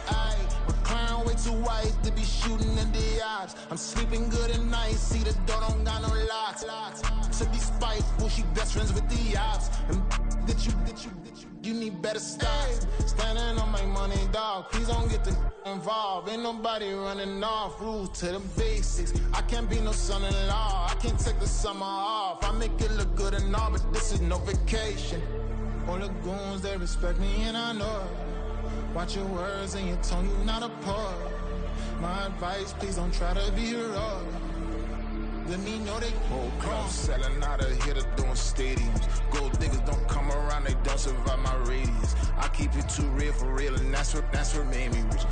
Clown way too white to be shooting in the eyes. I'm sleeping good at night, see the door don't got no locks. To be spiteful, she best friends with the ops. And that you you need better stocks. Standing on my money, dog. Please don't get the involved. Ain't nobody running off. Rules to the basics. I can't be no son-in-law. I can't take the summer off. I make it look good and all, but this is no vacation. All the goons, they respect me and I know it. Watch your words and your tone, you not a part. My advice, please don't try to be heroic. Let me know they whole club selling out of here to doing stadiums. Gold diggers don't come around, they don't survive my radius. I keep it too real for real, and that's what made me rich.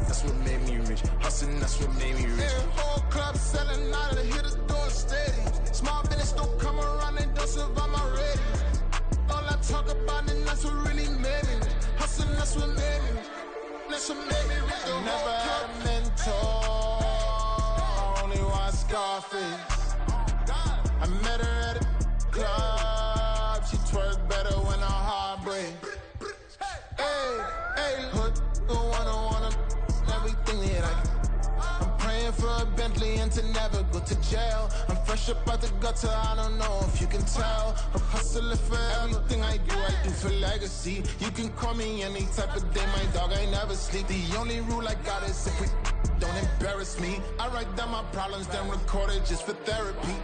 That's what made me rich. Hustling, that's what made me rich. Yeah, whole club selling out of here to doing stadiums. Small business don't come around, they don't survive my radius. All I talk about, and that's what really made me rich. Hustling, that's what made me rich. That's what made me rich. I never had a mentor. Scarface. I met her at a club. She twerk better when her heart breaks. Hey, hood, wanna everything that I'm praying for a Bentley and to never go to jail. I'm fresh up out the gutter, I don't know if you can tell. I'm hustling for everything I do for legacy. You can call me any type of day, my dog, I never sleep. The only rule I got is if we don't embarrass me. I write down my problems, then record it just for therapy,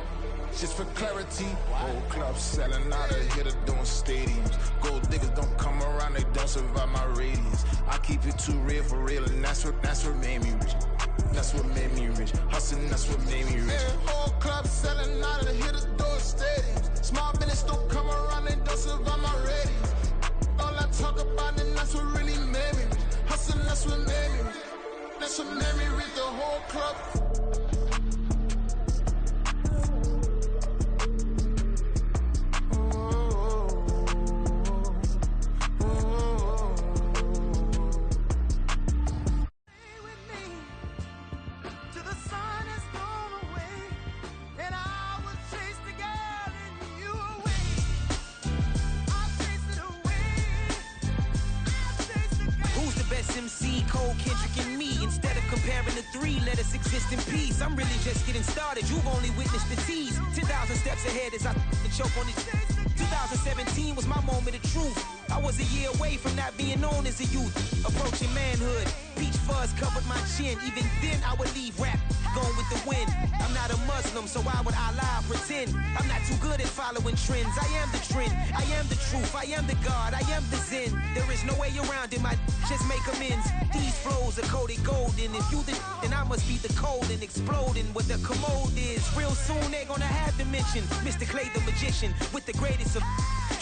just for clarity. Whole club selling out of here to doing stadiums. Gold diggers don't come around, they don't survive my radius. I keep it too real for real, and that's what made me rich. That's what made me rich. Hustling, that's what made me rich. Yeah, whole club selling out of here to doing stadiums. Small business don't come around, they don't survive my radius. All I talk about, and that's what really made me rich. Hustling, that's what made me rich. That's what made me read the whole club. Let us exist in peace. I'm really just getting started. You've only witnessed the tease. 10,000 steps ahead as I choke on it. 2017 was my moment of truth. I was a year away from not being known as a youth. Approaching manhood. Peach fuzz covered my chin. Even then I would leave rap going with the wind. I'm not a Muslim, so why would Allah pretend? I'm not too good at following trends. I am the trend. I am the truth. I am the God. I am the Zen. There is no way around it. My just make amends. These flows are coated golden. If you the then I must be the cold and exploding what the commode is. Real soon they gonna have to mention Mr. Clay the magician with the greatest of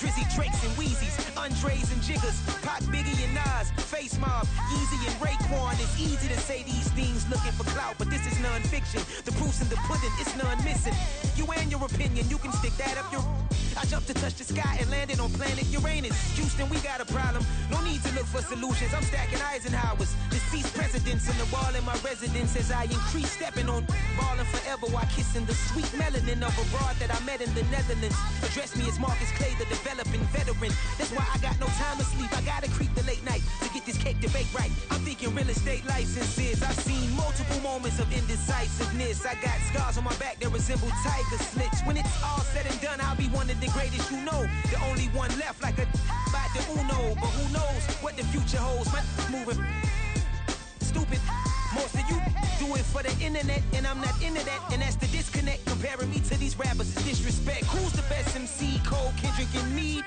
Drizzy, Drakes, and Wheezies, Andres and Jiggers, Pac, Biggie, and Nas, Face Mob, Yeezy, and Raekwon. It's easy to say these things looking for clout, but this is non-fiction. The proof's in the pudding, it's none missing. You and your opinion, you can stick that up your... I jumped to touch the sky and landed on planet Uranus. Houston, we got a problem. No need to look for solutions. I'm stacking Eisenhowers. Deceased presidents in the wall in my residence as I increase stepping on ballin' forever while kissing the sweet melanin of a broad that I met in the Netherlands. Address me as Marcus Clay, the developing veteran. That's why I got no time to sleep. I gotta creep the late night to get this cake to bake right. I'm thinking real estate licenses. I've seen multiple moments of indecisiveness. I got scars on my back that resemble tiger slits. When it's all said and done, I'll be one of the greatest you know. The only one left like a by the Uno. But who knows what the future holds. My moving stupid. Most of you do it for the internet, and I'm not into that. And that's the disconnect. Comparing me to these rappers is disrespect. Who's the best MC? Cole, Kendrick, and me?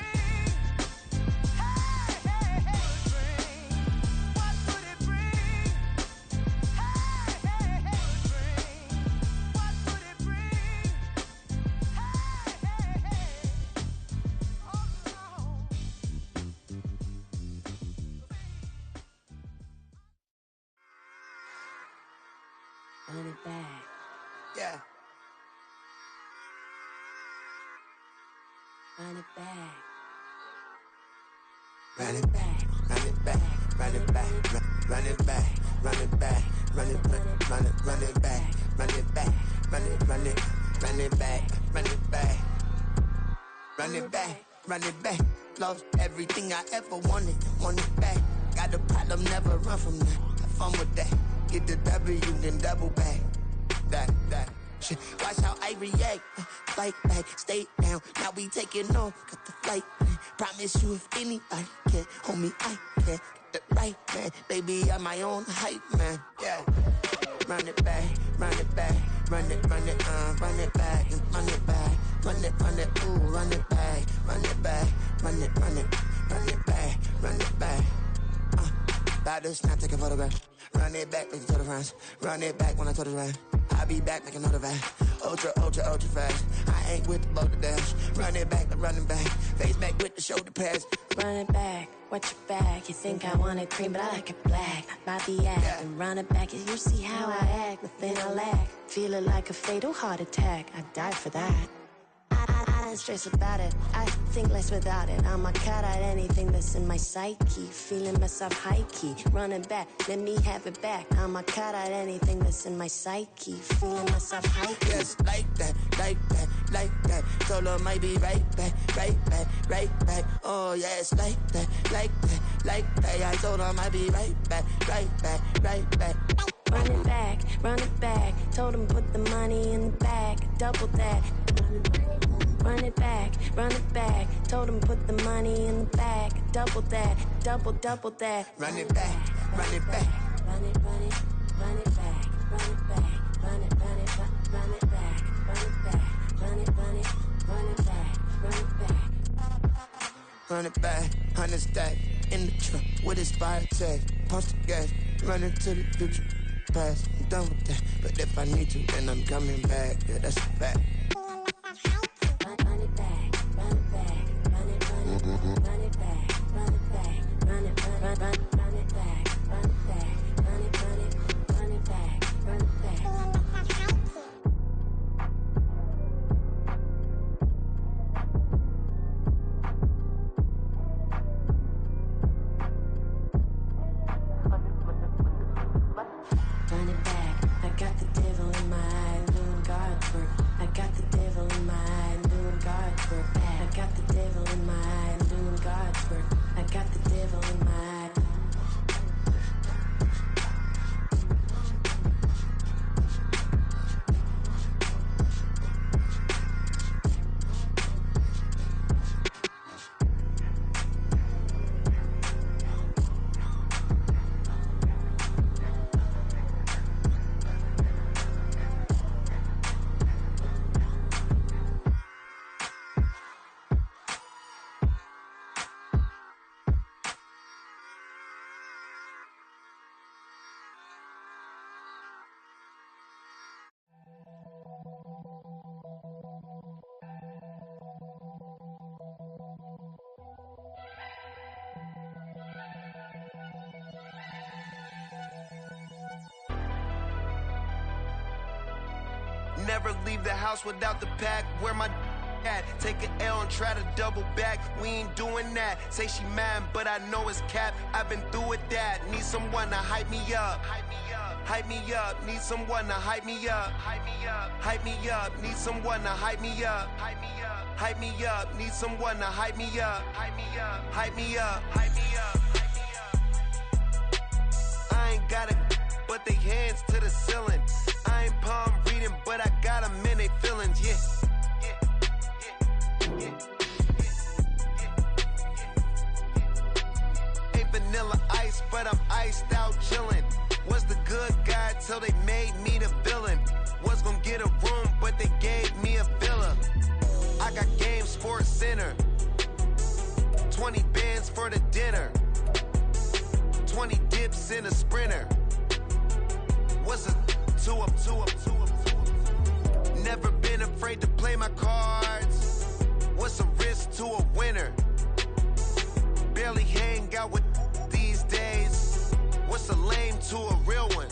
Run it back. Yeah. Run it back. Run it back. Run it back. Run it back. Run it back. Run it back. Run it back. Run it back. Run it back. Run it run it run it back. Run it back. Run it back. Run it back. Lost everything I ever wanted. Want it back. Got a problem, never run from that. Have fun with that. Get the W, then double back. That shit. Watch how I react. Fight back, stay down. Now we taking off. Got the flight. Promise you if anybody can't hold me, I can't get it right, man. Baby, I'm my own hype, man. Yeah. Run it back, run it back, run it back, and run it back, run it, ooh, run it back, run it back, run it back, run it back. About to snap, take a photograph. Run it back, make it to the front. Run it back when I touch the right. I'll be back, make another back. Ultra, ultra, ultra fast. I ain't with the boulder dash. Run it back, face back with the shoulder pads. Run it back, watch your back. You think I want it cream, but I like it black. About the act, yeah. And run it back. You see how I act, nothing I lack. Feel it like a fatal heart attack. I die for that. I don't stress about it, I think less without it. I'ma cut out anything that's in my psyche. Feeling myself high-key, running back, let me have it back. I'ma cut out anything that's in my psyche. Feeling myself high-key. Yes, like that, like that, like that. Solo might be right back, right back, right back. Oh yes, like that, like that, like that. I told her I might be right back, right back, right back. Run it back, run it back. Told him put the money in the bag, double that. Run it back, run it back. Told him put the money in the bag, double that, double that. Run it back, run it back. Run it, run it, run it back, run it back, run it, run it, run it back, run it back, run it, run it, run it back, run it back. Run it back, 100 stack in the trunk with his fire tag. Punch the gas, running to the future. Past, I'm done with that. But if I need to, then I'm coming back. Yeah, that's a fact. Run it back, run it back, run it, run it, run it back, run it back, run it, run it back, run it back, run it, run it, run it back, run it back. Run it back, I got the devil in my eye, doing guard work. I got the devil in my eye, doing guard work. I got the devil in my eye, doing guard work. I got the devil in my eye. Never leave the house without the pack. Where my at? Take an L and try to double back. We ain't doing that. Say she mad, but I know it's cap. I've been through with that. Need someone to hype me up. Hype me up. Need someone to hype me up. Hype me up. Hype me up. Need someone to hype me up. Hype me up. Hype me up. Need someone to hype me up. Hype me up. Hype me up. Hype me up. I ain't got it, but they hands to the ceiling. I ain't palm reading, but I got them in they feelings, yeah. Ain't vanilla ice, but I'm iced out chillin'. Was the good guy till they made me the villain. Was gonna get a room, but they gave me a villa. I got Game Sports Center. 20 bands for the dinner. 20 dips in a sprinter. What's a two up? Never been afraid to play my cards. What's a risk to a winner? Barely hang out with these days. What's a lame to a real one?